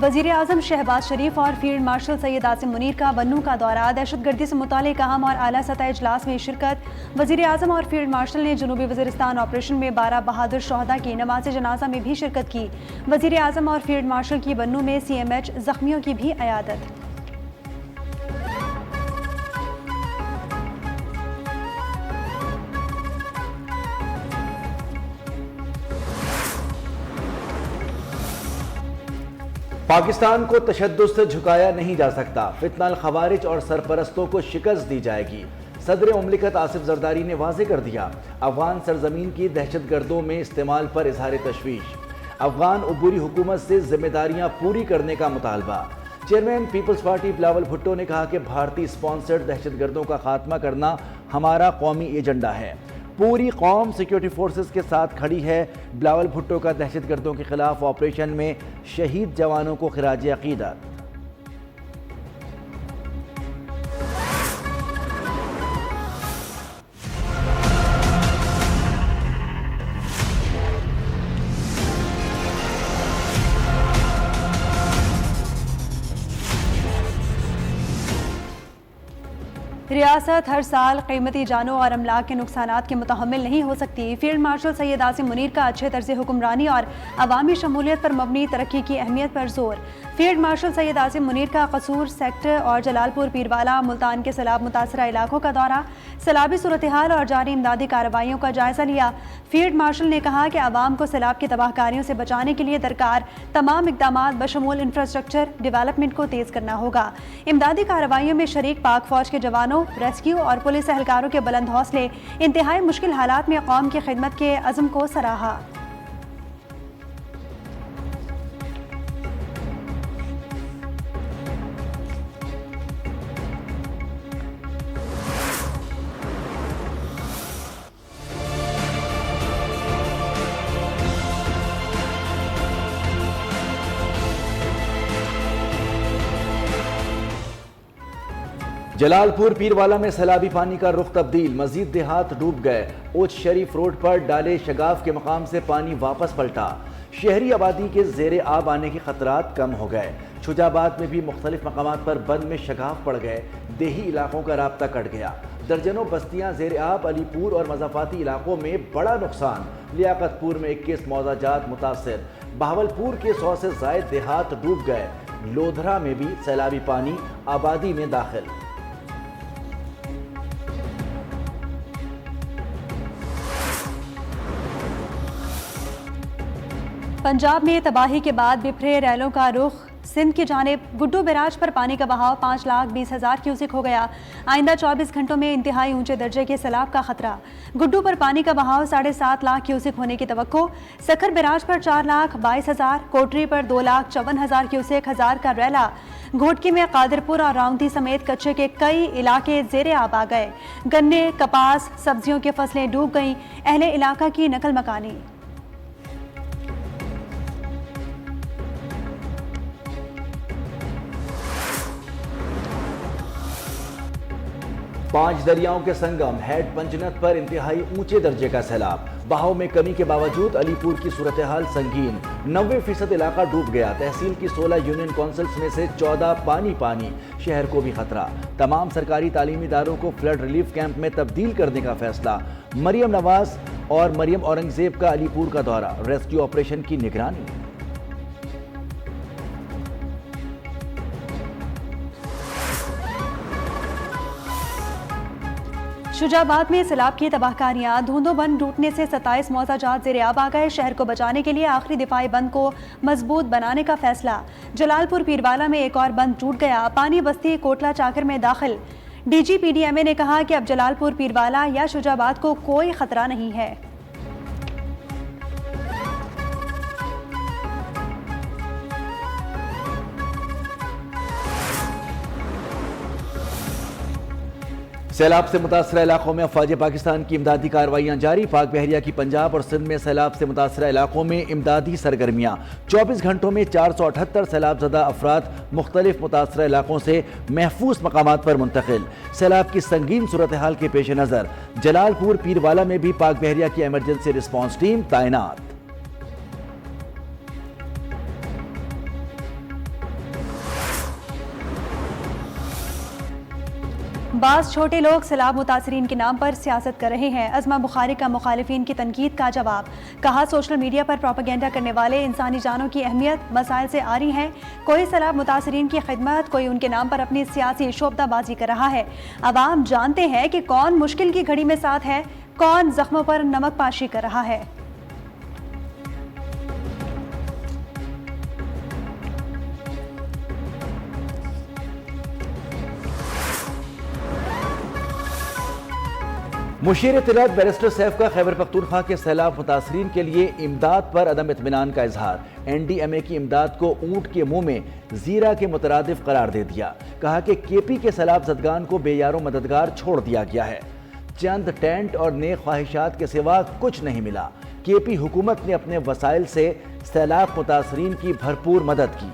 وزیر اعظم شہباز شریف اور field marshal Syed Asim Munir کا بنوں کا دورہ، دہشت گردی سے متعلق اہم اور اعلیٰ سطح اجلاس میں شرکت۔ وزیر اعظم اور فیلڈ مارشل نے جنوبی وزیرستان آپریشن میں 12 بہادر شہداء کی نماز جنازہ میں بھی شرکت کی۔ وزیر اعظم اور فیلڈ مارشل کی بنوں میں CMH زخمیوں کی بھی عیادت۔ پاکستان کو تشدد سے جھکایا نہیں جا سکتا، فتنہ الخوارج اور سرپرستوں کو شکست دی جائے گی۔ صدر مملکت آصف زرداری نے واضح کر دیا، افغان سرزمین کی دہشت گردوں میں استعمال پر اظہار تشویش۔ افغان عبوری حکومت سے ذمہ داریاں پوری کرنے کا مطالبہ۔ Chairman peoples party Bilawal Bhutto نے کہا کہ بھارتی اسپانسرڈ دہشت گردوں کا خاتمہ کرنا ہمارا قومی ایجنڈا ہے، پوری قوم سیکیورٹی فورسز کے ساتھ کھڑی ہے۔ بلاول بھٹو کا دہشت گردوں کے خلاف آپریشن میں شہید جوانوں کو خراج عقیدت۔ ریاست ہر سال قیمتی جانوں اور املاک کے نقصانات کے متحمل نہیں ہو سکتی۔ فیلڈ مارشل سید عاصم منیر کا اچھے طرز حکمرانی اور عوامی شمولیت پر مبنی ترقی کی اہمیت پر زور۔ فیلڈ مارشل سید عاصم منیر کا قصور سیکٹر اور جلال پور پیروالا ملتان کے سیلاب متاثرہ علاقوں کا دورہ، سیلابی صورتحال اور جاری امدادی کارروائیوں کا جائزہ لیا۔ فیلڈ مارشل نے کہا کہ عوام کو سیلاب کی تباہ کاریوں سے بچانے کے لیے درکار تمام اقدامات بشمول انفراسٹرکچر ڈیولپمنٹ کو تیز کرنا ہوگا۔ امدادی کارروائیوں میں شریک پاک فوج کے جوانوں، ریسکیو اور پولیس اہلکاروں کے بلند حوصلے انتہائی مشکل حالات میں قوم کی خدمت کے عزم کو سراہا۔ جلال پور پیروالا میں سیلابی پانی کا رخ تبدیل، مزید دیہات ڈوب گئے۔ اوچ شریف روڈ پر ڈالے شگاف کے مقام سے پانی واپس پلٹا، شہری آبادی کے زیر آب آنے کے خطرات کم ہو گئے۔ شجاع آباد میں بھی مختلف مقامات پر بند میں شگاف پڑ گئے، دیہی علاقوں کا رابطہ کٹ گیا۔ درجنوں بستیاں زیر آب، علی پور اور مضافاتی علاقوں میں بڑا نقصان، لیاقت پور میں 21 معاوضہ جات متاثر، بہاولپور کے 100 سے زائد دیہات ڈوب گئے۔ لودھرا میں بھی سیلابی پانی آبادی میں داخل۔ پنجاب میں تباہی کے بعد بکھرے ریلوں کا رخ سندھ کی جانب، گڈو بیراج پر پانی کا بہاؤ 5,20,000 کیوسک ہو گیا۔ آئندہ 24 گھنٹوں میں انتہائی اونچے درجے کے سیلاب کا خطرہ۔ گڈو پر پانی کا بہاؤ 7.5 لاکھ کیوسک ہونے کی توقع۔ سکھر بیراج پر 4,22,000، کوٹری پر 2,54,000 کیوسک، 1000 کا ریلا۔ گھوٹکی میں قادرپور اور راؤنتی سمیت کچے کے کئی علاقے زیر آب آ گئے۔ گنے، کپاس، سبزیوں کی فصلیں ڈوب گئیں، اہل علاقہ کی نقل مکانی۔ پانچ دریاؤں کے سنگم ہیڈ پنجنت پر انتہائی اونچے درجے کا سیلاب، بہاؤ میں کمی کے باوجود علی پور کی صورتحال سنگین، 90% علاقہ ڈوب گیا۔ تحصیل کی 16 یونین کونسلز میں سے 14 پانی، شہر کو بھی خطرہ۔ تمام سرکاری تعلیمی اداروں کو فلڈ ریلیف کیمپ میں تبدیل کرنے کا فیصلہ۔ مریم نواز اور مریم اورنگزیب کا علی پور کا دورہ، ریسکیو آپریشن کی نگرانی۔ شجاع آباد میں سیلاب کی تباہ کاریاں، دھوندوں بند ٹوٹنے سے 27 معاوضہ جات زیر آب آ گئے۔ شہر کو بچانے کے لیے آخری دفاعی بند کو مضبوط بنانے کا فیصلہ۔ جلال پور پیروالا میں ایک اور بند ٹوٹ گیا، پانی بستی کوٹلہ چاکر میں داخل۔ DG PDMA نے کہا کہ اب جلال پور پیروالا یا شجاع آباد کو کوئی خطرہ نہیں ہے۔ سیلاب سے متاثرہ علاقوں میں افواج پاکستان کی امدادی کارروائیاں جاری، پاک بحریہ کی پنجاب اور سندھ میں سیلاب سے متاثرہ علاقوں میں امدادی سرگرمیاں۔ 24 گھنٹوں میں 478 سیلاب زدہ افراد مختلف متاثرہ علاقوں سے محفوظ مقامات پر منتقل۔ سیلاب کی سنگین صورتحال کے پیش نظر جلال پور پیروالا میں بھی پاک بحریہ کی ایمرجنسی رسپانس ٹیم تعینات۔ بعض چھوٹے لوگ سیلاب متاثرین کے نام پر سیاست کر رہے ہیں، عظمہ بخاری کا مخالفین کی تنقید کا جواب، کہا سوشل میڈیا پر پروپیگنڈا کرنے والے انسانی جانوں کی اہمیت مسائل سے آری ہیں، کوئی سیلاب متاثرین کی خدمت، کوئی ان کے نام پر اپنی سیاسی شعبدہ بازی کر رہا ہے۔ عوام جانتے ہیں کہ کون مشکل کی گھڑی میں ساتھ ہے، کون زخموں پر نمک پاشی کر رہا ہے۔ مشیر اطلاعات بیرسٹر سیف کا خیبر پختونخوا کے سیلاب متاثرین کے لیے امداد پر عدم اطمینان کا اظہار، این ڈی ایم اے کی امداد کو اونٹ کے منہ میں زیرہ کے مترادف قرار دے دیا، کہا کہ کے پی کے سیلاب زدگان کو بے یار و مددگار چھوڑ دیا گیا ہے، چند ٹینٹ اور نیک خواہشات کے سوا کچھ نہیں ملا، کے پی حکومت نے اپنے وسائل سے سیلاب متاثرین کی بھرپور مدد کی۔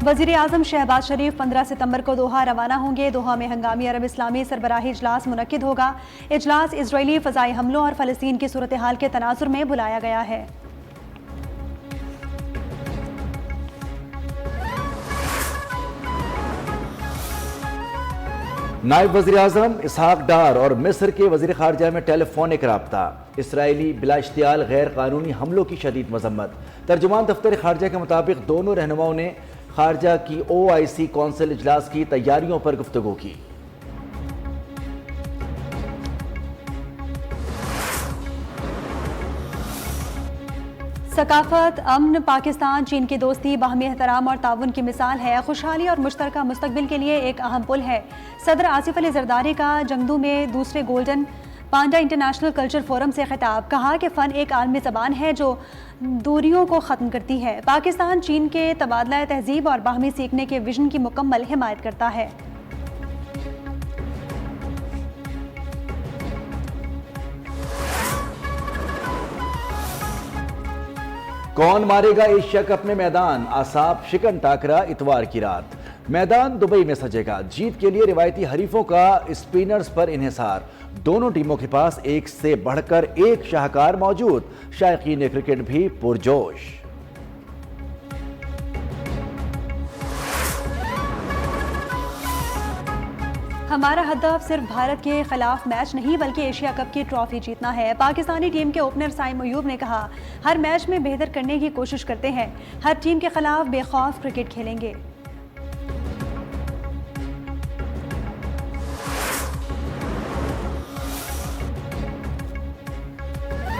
وزیر اعظم شہباز شریف 15 ستمبر کو دوحہ روانہ ہوں گے۔ دوحہ میں ہنگامی عرب اسلامی سربراہی اجلاس منعقد ہوگا۔ اجلاس اسرائیلی فضائی حملوں اور فلسطین کی صورتحال کے تناظر میں بلایا گیا ہے۔ نائب وزیر اعظم اسحاق ڈار اور مصر کے وزیر خارجہ میں ٹیلی فونک رابطہ، اسرائیلی بلا اشتعال غیر قانونی حملوں کی شدید مذمت۔ ترجمان دفتر خارجہ کے مطابق دونوں رہنماؤں نے خارجہ کی او آئی سی کونسل اجلاس کی تیاریوں پر گفتگو کی۔ ثقافت، امن، پاکستان چین کی دوستی باہمی احترام اور تعاون کی مثال ہے، خوشحالی اور مشترکہ مستقبل کے لیے ایک اہم پل ہے۔ صدر آصف علی زرداری کا جنگدو میں دوسرے golden panda international culture forum سے خطاب، کہا کہ فن ایک عالمی زبان ہے جو دوریوں کو ختم کرتی ہے۔ پاکستان چین کے تبادلہ تہذیب اور باہمی سیکھنے کے ویژن کی مکمل حمایت کرتا ہے۔ کون مارے گا ایشیا کپ میں میدان، اعصاب شکن ٹاکرا اتوار کی رات، میدان دبئی میں سجے گا، جیت کے لیے روایتی حریفوں کا اسپنرز پر انحصار، دونوں ٹیموں کے پاس ایک سے بڑھ کر ایک شاہکار موجود، شائقین کرکٹ بھی پرجوش۔ ہمارا ہدف صرف بھارت کے خلاف میچ نہیں بلکہ ایشیا کپ کی ٹرافی جیتنا ہے، پاکستانی ٹیم کے اوپنر سائم ایوب نے کہا، ہر میچ میں بہتر کرنے کی کوشش کرتے ہیں، ہر ٹیم کے خلاف بے خوف کرکٹ کھیلیں گے۔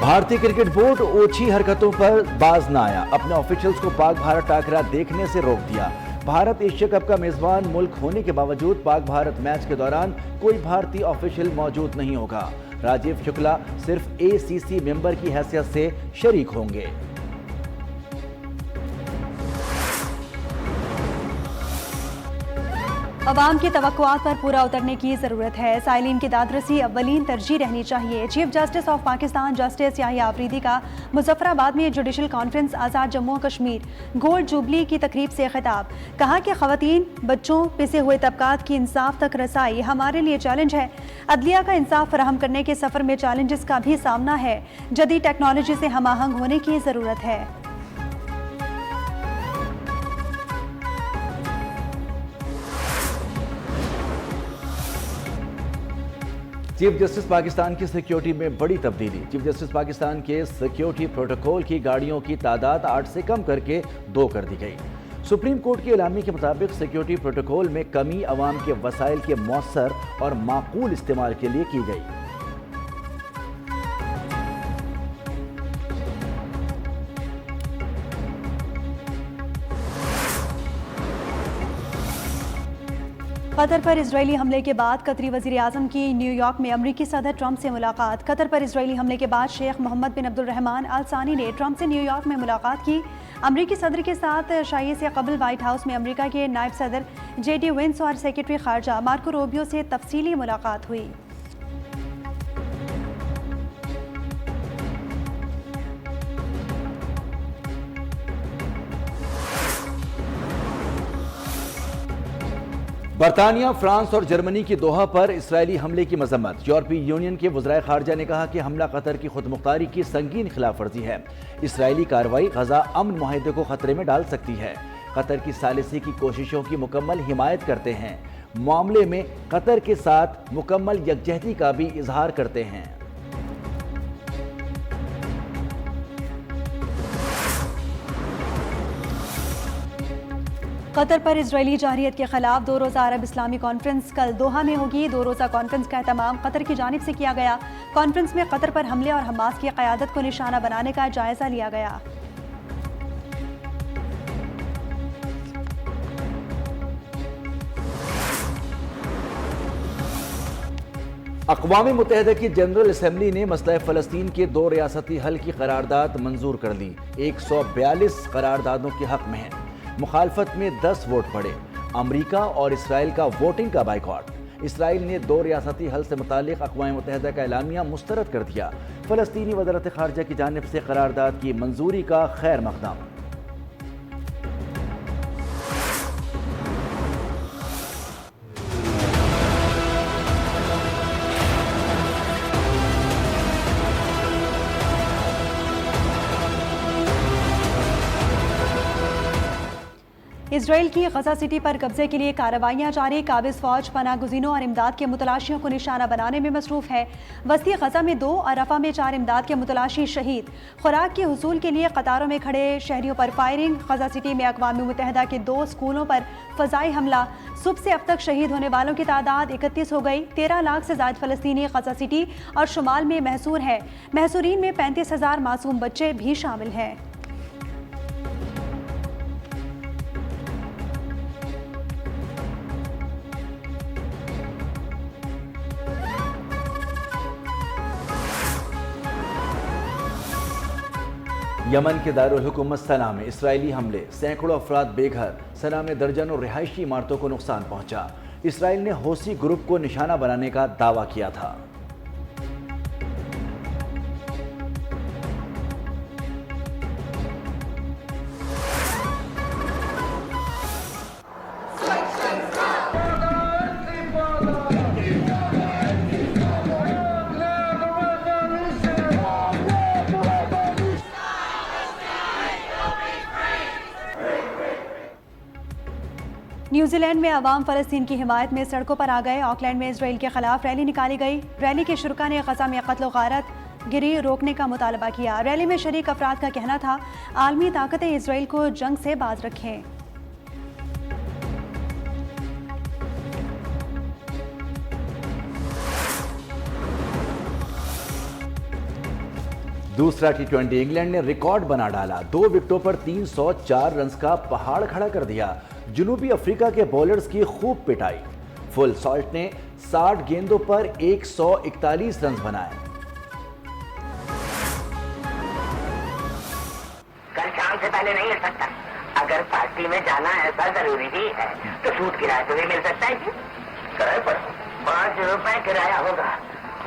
بھارتی کرکٹ بورڈ اوچھی حرکتوں پر باز نہ آیا، اپنے آفیشلز کو پاک بھارت ٹاکرا دیکھنے سے روک دیا۔ بھارت ایشیا کپ کا میزبان ملک ہونے کے باوجود پاک بھارت میچ کے دوران کوئی بھارتی آفیشل موجود نہیں ہوگا، راجیو شکلا صرف اے سی سی ممبر کی حیثیت سے شریک ہوں گے۔ عوام کی توقعات پر پورا اترنے کی ضرورت ہے، سائلین کی دادرسی اولین ترجیح رہنی چاہیے۔ Chief justice of Pakistan justice Yahya Afridi کا مظفر آباد میں جوڈیشل کانفرنس آزاد جموں و کشمیر گولڈ جوبلی کی تقریب سے خطاب، کہا کہ خواتین، بچوں، پسے ہوئے طبقات کی انصاف تک رسائی ہمارے لیے چیلنج ہے، عدلیہ کا انصاف فراہم کرنے کے سفر میں چیلنجز کا بھی سامنا ہے، جدید ٹیکنالوجی سے ہم آہنگ ہونے کی ضرورت ہے۔ چیف جسٹس پاکستان کی سیکیورٹی میں بڑی تبدیلی، چیف جسٹس پاکستان کے سیکیورٹی پروٹوکول کی گاڑیوں کی تعداد 8 سے کم کر کے 2 کر دی گئی۔ سپریم کورٹ کے اعلامیے کے مطابق سیکیورٹی پروٹوکول میں کمی عوام کے وسائل کے مؤثر اور معقول استعمال کے لیے کی گئی۔ قطر پر اسرائیلی حملے کے بعد قطری وزیر اعظم کی نیو یارک میں امریکی صدر ٹرمپ سے ملاقات، قطر پر اسرائیلی حملے کے بعد شیخ محمد بن عبد الرحمن آل ثانی نے ٹرمپ سے نیو یارک میں ملاقات کی۔ امریکی صدر کے ساتھ عشائیے سے قبل وائٹ ہاؤس میں امریکہ کے نائب صدر جے ڈی وینس اور سیکرٹری خارجہ مارکو روبیو سے تفصیلی ملاقات ہوئی۔ برطانیہ، فرانس اور جرمنی کی دوحہ پر اسرائیلی حملے کی مذمت، یورپی یونین کے وزرائے خارجہ نے کہا کہ حملہ قطر کی خود مختاری کی سنگین خلاف ورزی ہے، اسرائیلی کارروائی غزہ امن معاہدے کو خطرے میں ڈال سکتی ہے۔ قطر کی ثالثی کی کوششوں کی مکمل حمایت کرتے ہیں، معاملے میں قطر کے ساتھ مکمل یکجہتی کا بھی اظہار کرتے ہیں۔ قطر پر اسرائیلی جارحیت کے خلاف 2 روزہ عرب اسلامی کانفرنس کل دوحہ میں ہوگی۔ 2 روزہ کانفرنس کا اہتمام قطر کی جانب سے کیا گیا۔ کانفرنس میں قطر پر حملے اور حماس کی قیادت کو نشانہ بنانے کا جائزہ لیا گیا۔ اقوام متحدہ کی جنرل اسمبلی نے مسئلہ فلسطین کے 2 ریاستی حل کی قرارداد منظور کر لی۔ 142 قراردادوں کے حق میں ہیں، مخالفت میں 10 ووٹ پڑے۔ امریکہ اور اسرائیل کا ووٹنگ کا بائیکاٹ۔ اسرائیل نے 2 ریاستی حل سے متعلق اقوام متحدہ کا اعلامیہ مسترد کر دیا۔ فلسطینی وزارت خارجہ کی جانب سے قرارداد کی منظوری کا خیر مقدم۔ اسرائیل کی غزہ سٹی پر قبضے کے لیے کارروائیاں جاری۔ قابض فوج پناہ گزینوں اور امداد کے متلاشیوں کو نشانہ بنانے میں مصروف ہے۔ وسطی غزہ میں 2 اور رفح میں 4 امداد کے متلاشی شہید۔ خوراک کے حصول کے لیے قطاروں میں کھڑے شہریوں پر فائرنگ۔ غزہ سٹی میں اقوام متحدہ کے 2 اسکولوں پر فضائی حملہ۔ صبح سے اب تک شہید ہونے والوں کی تعداد 31 ہو گئی۔ 13 لاکھ سے زائد فلسطینی غزہ سٹی اور شمال میں محصور ہے۔ محصورین میں 35,000 معصوم بچے بھی شامل ہیں۔ یمن کے دارالحکومت صنعا میں اسرائیلی حملے، سینکڑوں افراد بے گھر۔ صنعا میں درجنوں رہائشی عمارتوں کو نقصان پہنچا۔ اسرائیل نے حوثی گروپ کو نشانہ بنانے کا دعویٰ کیا تھا۔ نیوزی لینڈ میں عوام فلسطین کی حمایت میں سڑکوں پر آ گئے۔ آکلینڈ میں اسرائیل کے خلاف ریلی نکالی گئی۔ ریلی کے شرکاء نے غزہ میں قتل و غارت گری روکنے کا مطالبہ کیا۔ ریلی میں شریک افراد کا کہنا تھا عالمی طاقتیں اسرائیل کو جنگ سے باز رکھیں۔ دوسرا T20 انگلینڈ نے ریکارڈ بنا ڈالا۔ 2 وکٹوں پر 304 رنز کا پہاڑ کھڑا کر دیا۔ جنوبی افریقہ کے بولرز کی خوب پٹائی۔ فل سالٹ نے 60 گیندوں پر 141 رنز بنائے۔ کل شام سے پہلے نہیں مل سکتا۔ اگر پارٹی میں جانا ایسا ضروری بھی ہے تو سوٹ کرایہ تو بھی مل سکتا ہے جی۔ کرایہ پر 5 روپے کرایہ ہوگا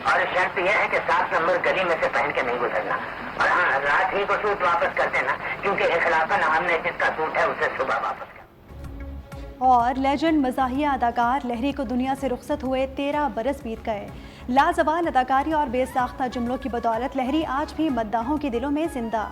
اور شرط یہ ہے کہ 7 نمبر گلی میں سے پہن کے نہیں گزرنا۔ اور ہاں، رات ہی کو سوٹ واپس کر دینا، کیونکہ اخلاقاً ہم نے جس کا سوٹ ہے اسے صبح واپس کر۔ اور لیجنڈ مزاحیہ اداکار لہری کو دنیا سے رخصت ہوئے 13 برس بیت گئے۔ لازوال اداکاری اور بے ساختہ جملوں کی بدولت لہری آج بھی مداحوں کے دلوں میں زندہ۔